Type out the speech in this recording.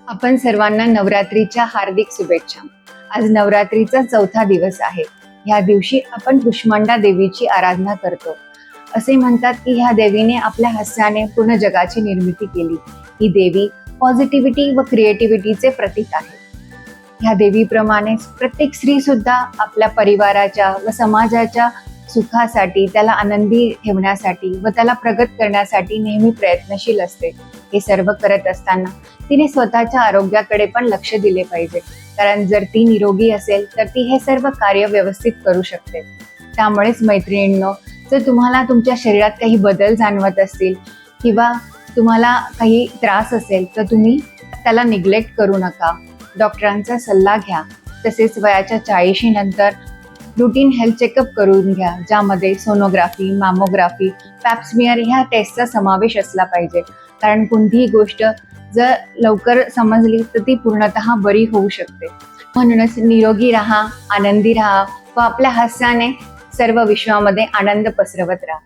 आपण सर्वांना नवरात्रीच्या हार्दिक शुभेच्छा. आज नवरात्रीचा 4था दिवस आहे. ह्या दिवशी आपण कुष्मांडा देवीची आराधना करतो. असे म्हणतात की ह्या देवीने आपल्या हास्याने पूर्ण जगाची निर्मिती केली. ही देवी पॉझिटिव्हिटी व क्रिएटिव्हिटीचे प्रतीक आहे. ह्या देवीप्रमाणे प्रत्येक स्त्री सुद्धा आपल्या परिवाराच्या व समाजाच्या सुखासाठी, त्याला आनंदी ठेवण्यासाठी व त्याला प्रगत करण्यासाठी नेहमी प्रयत्नशील असते. हे सर्व करत असताना तिने स्वतःच्या आरोग्याकडे पण लक्ष दिले पाहिजे, कारण जर ती निरोगी असेल तर ती हे सर्व कार्य व्यवस्थित करू शकते. त्यामुळेच मैत्रिणींनो, जर तुम्हाला तुमच्या शरीरात काही बदल जाणवत असतील किंवा तुम्हाला काही त्रास असेल तर तुम्ही त्याला निग्लेक्ट करू नका. डॉक्टरांचा सल्ला घ्या. तसेच वयाच्या 40 नंतर रुटीन हेल्थ चेकअप करून घ्या, ज्यामध्ये सोनोग्राफी, मॅमोग्राफी, पॅप्समियर ह्या टेस्टचा समावेश असला पाहिजे. कारण कोणतीही गोष्ट जर लवकर समजली तर ती पूर्णतः बरी होऊ शकते. म्हणूनच निरोगी राहा, आनंदी राहा व आपल्या हास्याने सर्व विश्वामध्ये आनंद पसरवत राहा.